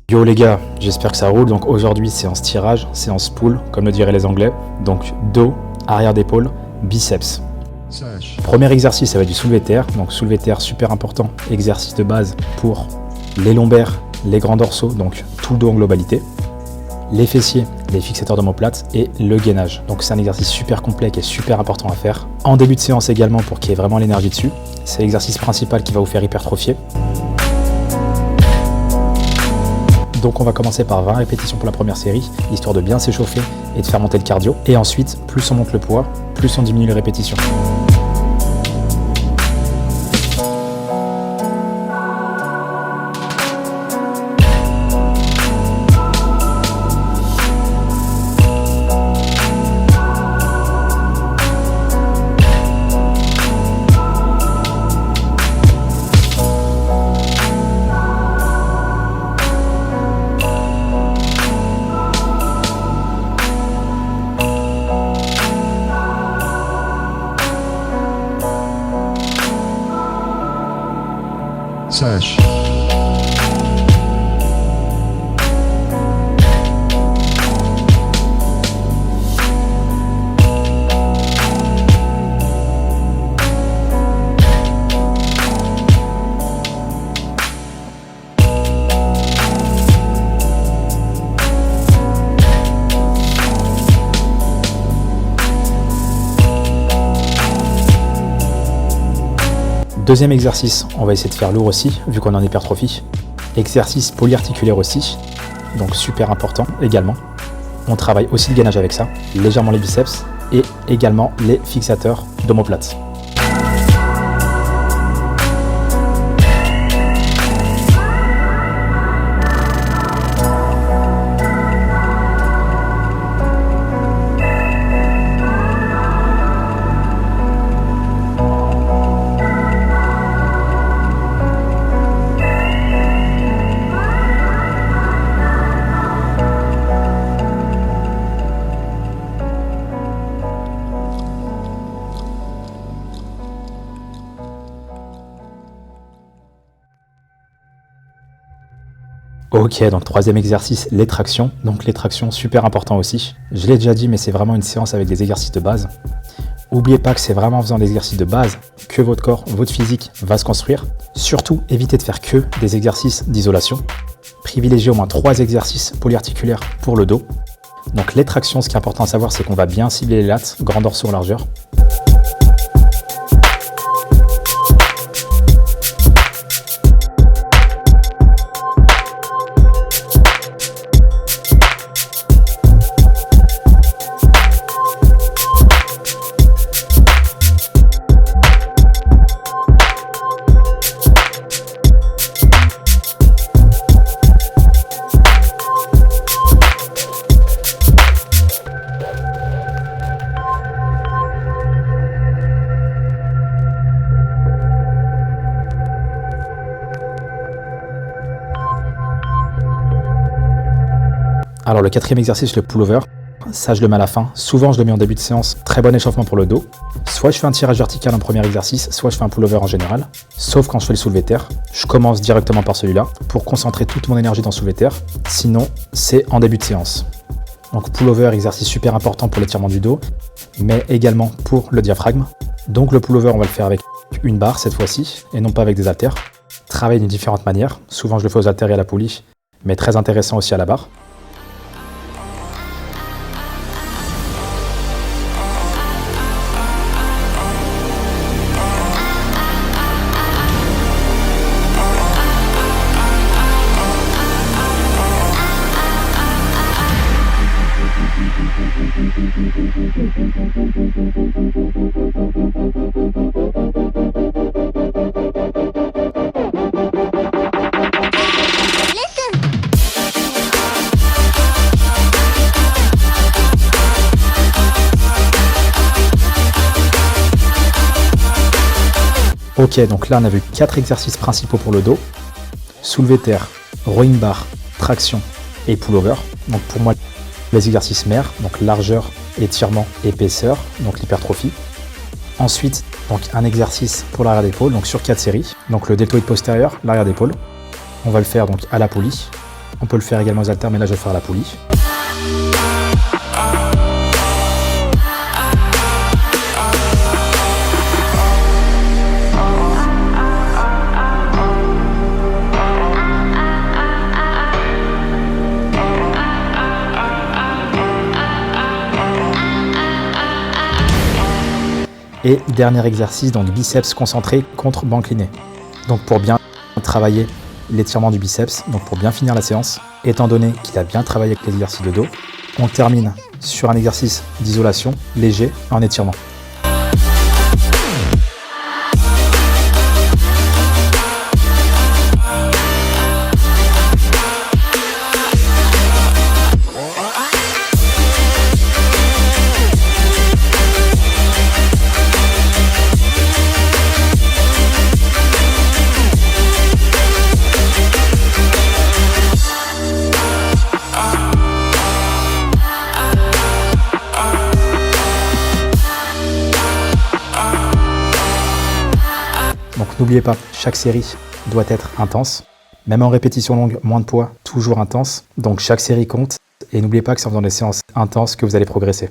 Yo les gars, j'espère que ça roule. Donc aujourd'hui séance tirage, séance pull, comme le diraient les anglais. Donc dos, arrière d'épaule, biceps. Premier exercice, ça va être du soulevé de terre. Donc soulevé de terre, super important, exercice de base pour les lombaires, les grands dorsaux, donc tout le dos en globalité. Les fessiers, les fixateurs d'omoplate et le gainage. Donc c'est un exercice super complet qui est super important à faire. En début de séance également pour qu'il y ait vraiment l'énergie dessus. C'est l'exercice principal qui va vous faire hypertrophier. Donc on va commencer par 20 répétitions pour la première série, histoire de bien s'échauffer et de faire monter le cardio. Et ensuite, plus on monte le poids, plus on diminue les répétitions. Sèche. Deuxième exercice, on va essayer de faire lourd aussi, vu qu'on est en hypertrophie. Exercice polyarticulaire aussi, donc super important également. On travaille aussi le gainage avec ça, légèrement les biceps et également les fixateurs d'omoplate. Ok, donc troisième exercice, les tractions. Donc les tractions, super important aussi. Je l'ai déjà dit, mais c'est vraiment une séance avec des exercices de base. N'oubliez pas que c'est vraiment en faisant des exercices de base que votre corps, votre physique va se construire. Surtout, évitez de faire que des exercices d'isolation. Privilégiez au moins 3 exercices polyarticulaires pour le dos. Donc les tractions, ce qui est important à savoir, c'est qu'on va bien cibler les lats, grands dorsaux en largeur. Alors le quatrième exercice, le pullover, ça je le mets à la fin. Souvent je le mets en début de séance, très bon échauffement pour le dos. Soit je fais un tirage vertical en premier exercice, soit je fais un pullover en général. Sauf quand je fais le soulevé de terre. Je commence directement par celui-là pour concentrer toute mon énergie dans le soulevé de terre. Sinon, c'est en début de séance. Donc pullover, exercice super important pour l'étirement du dos, mais également pour le diaphragme. Donc le pullover, on va le faire avec une barre cette fois-ci, et non pas avec des haltères. Travailler d'une différente manière. Souvent je le fais aux haltères et à la poulie, mais très intéressant aussi à la barre. Ok, donc là on a vu 4 exercices principaux pour le dos. Soulevé de terre, rowing bar, traction et pullover. Donc pour moi, les exercices mères, donc largeur, étirement, épaisseur, donc l'hypertrophie. Ensuite, donc un exercice pour l'arrière d'épaule, donc sur 4 séries. Donc le deltoïde postérieur, l'arrière d'épaule. On va le faire donc à la poulie. On peut le faire également aux haltères, mais là je vais faire la poulie. Et dernier exercice, donc biceps concentré contre banc incliné. Donc pour bien travailler l'étirement du biceps, donc pour bien finir la séance, étant donné qu'il a bien travaillé avec les exercices de dos, on termine sur un exercice d'isolation léger en étirement. Donc n'oubliez pas, chaque série doit être intense. Même en répétition longue, moins de poids, toujours intense. Donc chaque série compte. Et n'oubliez pas que c'est en faisant des séances intenses que vous allez progresser.